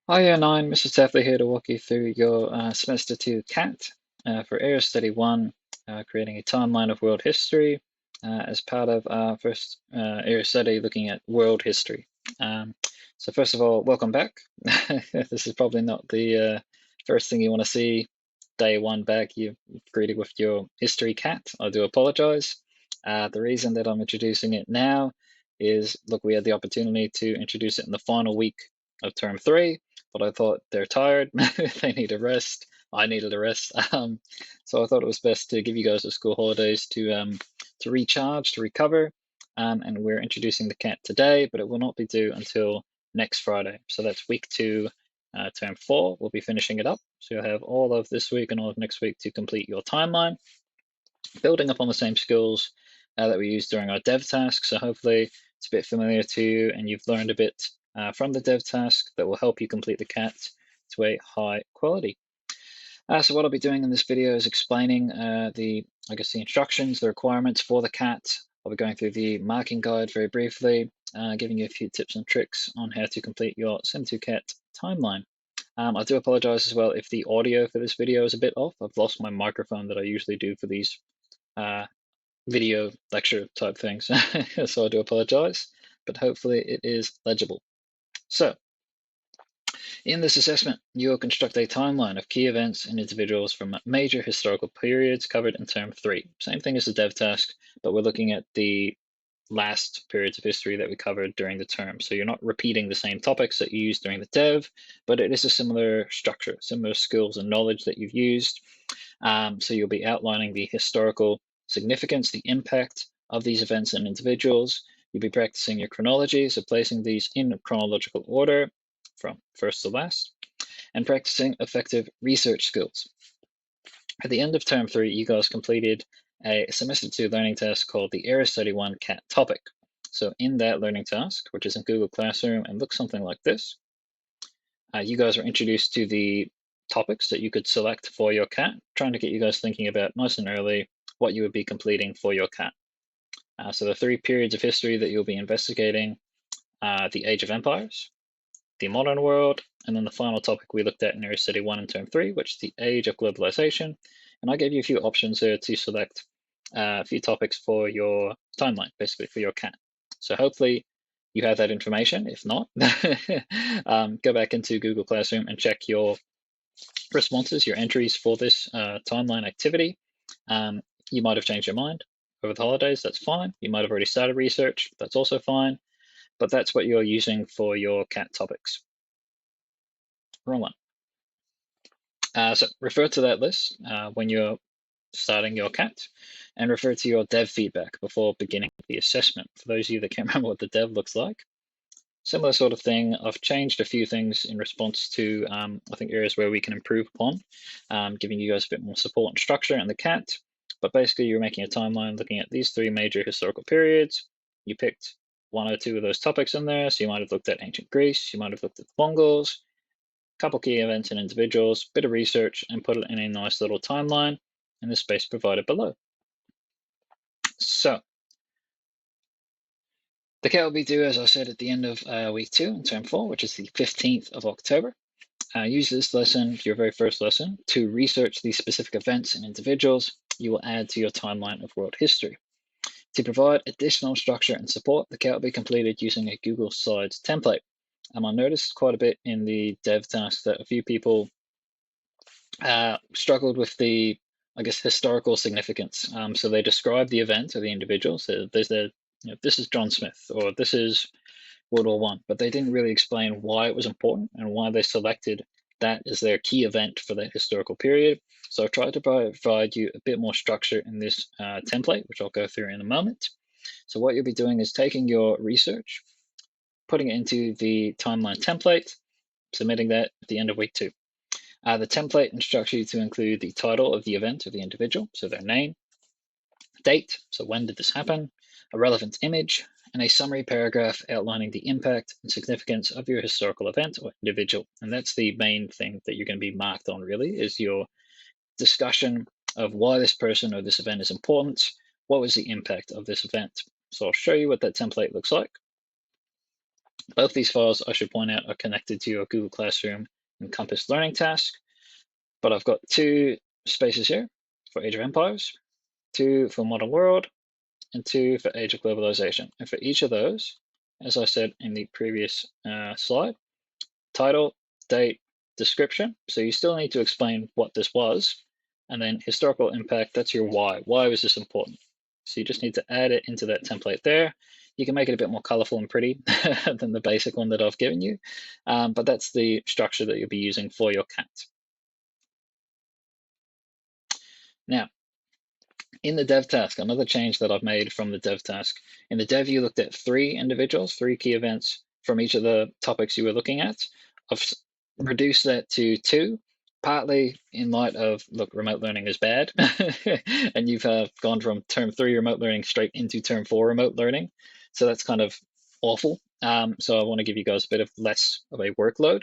Hi, Year 9, Mr. Taffley here to walk you through your Semester 2 CAT for Area Study 1, creating a timeline of world history as part of our first area study looking at world history. So first of all, welcome back. This is probably not the first thing you want to see day one back. You've greeted with your history CAT. I do apologize. The reason that I'm introducing it now is, look, we had the opportunity to introduce it in the final week of term 3, but I thought they're tired, they need a rest. I needed a rest, so I thought it was best to give you guys the school holidays to recharge, to recover. And we're introducing the CAT today, but it will not be due until next Friday. So that's week 2, term 4. We'll be finishing it up. So you'll have all of this week and all of next week to complete your timeline, building up on the same skills that we used during our dev task. So hopefully it's a bit familiar to you and you've learned a bit from the dev task that will help you complete the CAT to a high quality. So what I'll be doing in this video is explaining the instructions, the requirements for the CAT. I'll be going through the marking guide very briefly, giving you a few tips and tricks on how to complete your Sem2 CAT timeline. I do apologize as well if the audio for this video is a bit off. I've lost my microphone that I usually do for these video lecture type things, so I do apologize, but hopefully it is legible. So, in this assessment, you will construct a timeline of key events and individuals from major historical periods covered in term 3. Same thing as the dev task, but we're looking at the last periods of history that we covered during the term. So you're not repeating the same topics that you used during the dev, but it is a similar structure, similar skills and knowledge that you've used. So you'll be outlining the historical significance, the impact of these events and individuals. You'll be practicing your chronology, so placing these in chronological order from first to last, and practicing effective research skills. At the end of term 3, you guys completed a semester 2 learning task called the Area Study 1 CAT topic. So in that learning task, which is in Google Classroom and looks something like this, you guys were introduced to the topics that you could select for your CAT, trying to get you guys thinking about nice and early what you would be completing for your CAT. So the 3 periods of history that you'll be investigating, the Age of Empires, the modern world, and then the final topic we looked at in Area Study 1 and Term 3, which is the age of globalization. And I gave you a few options there to select a few topics for your timeline, basically for your CAT. So hopefully you have that information. If not, go back into Google Classroom and check your responses, your entries for this timeline activity. You might have changed your mind over the holidays, that's fine. You might have already started research, that's also fine. But that's what you're using for your CAT topics. Wrong one. So refer to that list when you're starting your CAT, and refer to your dev feedback before beginning the assessment. For those of you that can't remember what the dev looks like, similar sort of thing. I've changed a few things in response to, I think, areas where we can improve upon, giving you guys a bit more support and structure in the CAT. But basically, you're making a timeline looking at these 3 major historical periods. You picked 1 or 2 of those topics in there. So you might have looked at ancient Greece, you might have looked at the Mongols, couple key events and individuals, bit of research, and put it in a nice little timeline in the space provided below. So the CAT will be due, as I said, at the end of week 2 in term 4, which is the 15th of October. Use this lesson, your very first lesson, to research these specific events and individuals you will add to your timeline of world history. To provide additional structure and support, the CAT will be completed using a Google Slides template. I noticed quite a bit in the dev task that a few people struggled with the, historical significance. So they describe the event or the individual. So there's this is John Smith, or this is World War One, but they didn't really explain why it was important and why they selected that as their key event for that historical period. So I tried to provide you a bit more structure in this template, which I'll go through in a moment. So what you'll be doing is taking your research, putting it into the timeline template, submitting that at the end of week 2. The template instructs you to include the title of the event of the individual, so their name, date, so when did this happen, a relevant image, and a summary paragraph outlining the impact and significance of your historical event or individual. And that's the main thing that you're going to be marked on, really, is your discussion of why this person or this event is important, what was the impact of this event. So I'll show you what that template looks like. Both these files, I should point out, are connected to your Google Classroom and Compass learning task, but I've got 2 spaces here for Age of Empires, 2 for Modern World, and 2 for Age of Globalization. And for each of those, as I said in the previous slide, title, date, description. So you still need to explain what this was. And then historical impact, that's your why. Why was this important? So you just need to add it into that template there. You can make it a bit more colorful and pretty than the basic one that I've given you. But that's the structure that you'll be using for your CAT. Now, in the dev task, another change that I've made from the dev task. In the dev, you looked at 3 individuals, 3 key events from each of the topics you were looking at. I've reduced that to 2, partly in light of, look, remote learning is bad. And you've gone from term 3 remote learning straight into term 4 remote learning. So that's kind of awful. So I want to give you guys a bit of less of a workload.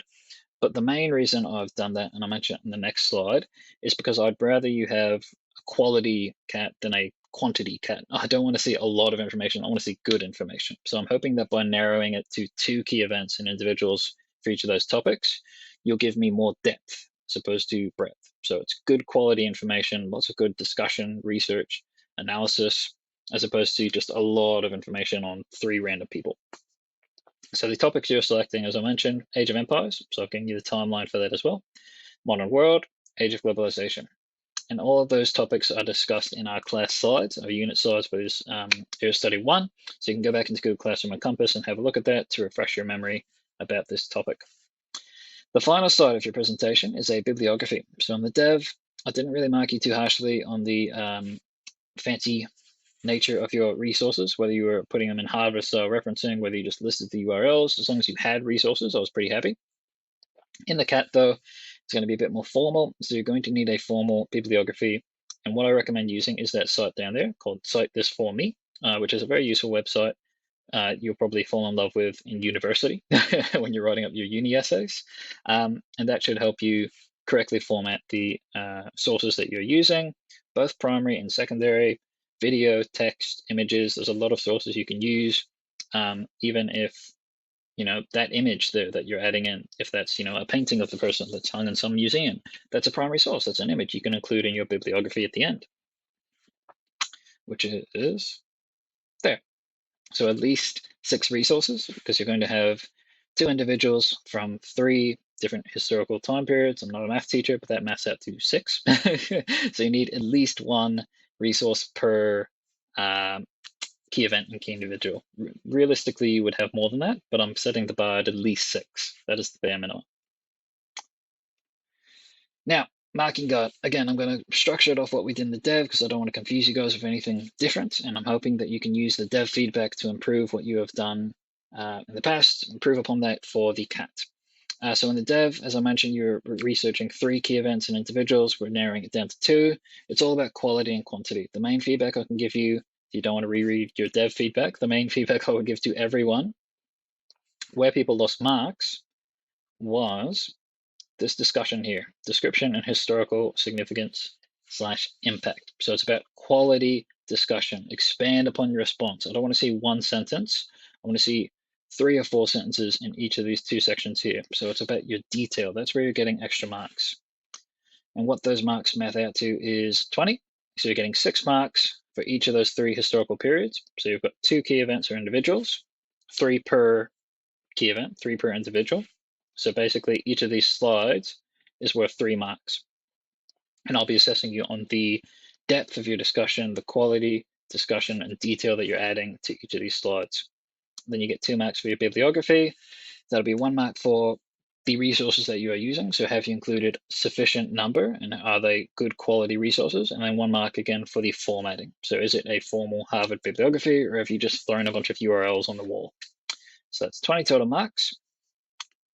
But the main reason I've done that, and I'll mention it in the next slide, is because I'd rather you have a quality CAT than a quantity CAT. I don't want to see a lot of information. I want to see good information. So I'm hoping that by narrowing it to 2 key events and individuals for each of those topics, you'll give me more depth as opposed to breadth. So it's good quality information, lots of good discussion, research, analysis, as opposed to just a lot of information on 3 random people. So the topics you're selecting, as I mentioned, Age of Empires, so I've given you the timeline for that as well, Modern World, Age of Globalization. And all of those topics are discussed in our class slides, our unit slides for this Area Study 1. So you can go back into Google Classroom and Compass and have a look at that to refresh your memory about this topic. The final slide of your presentation is a bibliography. So on the dev, I didn't really mark you too harshly on the fancy nature of your resources, whether you were putting them in Harvard style referencing, whether you just listed the URLs. As long as you had resources, I was pretty happy. In the CAT though, it's going to be a bit more formal. So you're going to need a formal bibliography. And what I recommend using is that site down there called Cite This For Me, which is a very useful website. You'll probably fall in love with in university when you're writing up your uni essays. And that should help you correctly format the sources that you're using, both primary and secondary, video, text, images. There's a lot of sources you can use, even if that image there that you're adding in, if that's a painting of the person that's hung in some museum, that's a primary source. That's an image you can include in your bibliography at the end, which is there. So at least 6 resources, because you're going to have 2 individuals from 3 different historical time periods. I'm not a math teacher, but that maths out to 6. So you need at least 1 resource per key event and key individual. Realistically, you would have more than that, but I'm setting the bar at least 6. That is the bare minimum. Now, marking guide. Again, I'm going to structure it off what we did in the dev because I don't want to confuse you guys with anything different. And I'm hoping that you can use the dev feedback to improve what you have done in the past, improve upon that for the CAT. So in the dev, as I mentioned, you're researching 3 key events and individuals. We're narrowing it down to 2. It's all about quality and quantity. The main feedback I can give you, if you don't want to reread your dev feedback, the main feedback I would give to everyone where people lost marks was this discussion here, description and historical significance / impact. So it's about quality discussion. Expand upon your response. I don't want to see 1 sentence. I want to see 3 or 4 sentences in each of these 2 sections here. So it's about your detail. That's where you're getting extra marks. And what those marks math out to is 20. So you're getting 6 marks for each of those 3 historical periods. So you've got 2 key events or individuals, 3 per key event, 3 per individual. So basically each of these slides is worth 3 marks. And I'll be assessing you on the depth of your discussion, the quality, discussion, and detail that you're adding to each of these slides. Then you get 2 marks for your bibliography. That'll be 1 mark for the resources that you are using. So have you included sufficient number and are they good quality resources? And then 1 mark again for the formatting. So is it a formal Harvard bibliography or have you just thrown a bunch of URLs on the wall? So that's 20 total marks.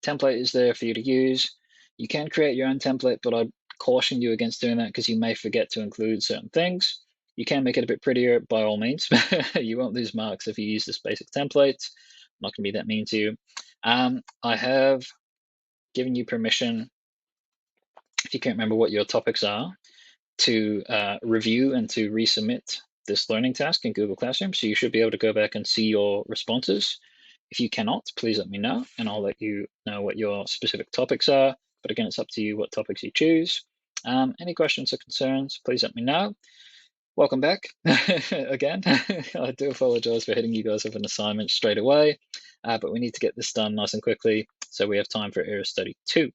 Template is there for you to use. You can create your own template, but I'd caution you against doing that because you may forget to include certain things. You can make it a bit prettier by all means. You won't lose marks if you use this basic template. I'm not going to be that mean to you. I have given you permission, if you can't remember what your topics are, to review and to resubmit this learning task in Google Classroom. So you should be able to go back and see your responses. If you cannot, please let me know, and I'll let you know what your specific topics are. But again, it's up to you what topics you choose. Any questions or concerns, please let me know. Welcome back again. I do apologize for hitting you guys with an assignment straight away, but we need to get this done nice and quickly so we have time for Area Study 2.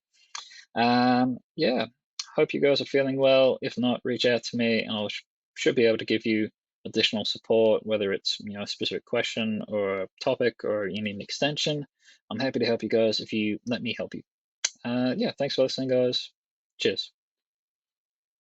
Yeah, hope you guys are feeling well. If not, reach out to me and I should be able to give you additional support, whether it's a specific question or a topic or you need an extension. I'm happy to help you guys if you let me help you. Yeah, thanks for listening, guys. Cheers.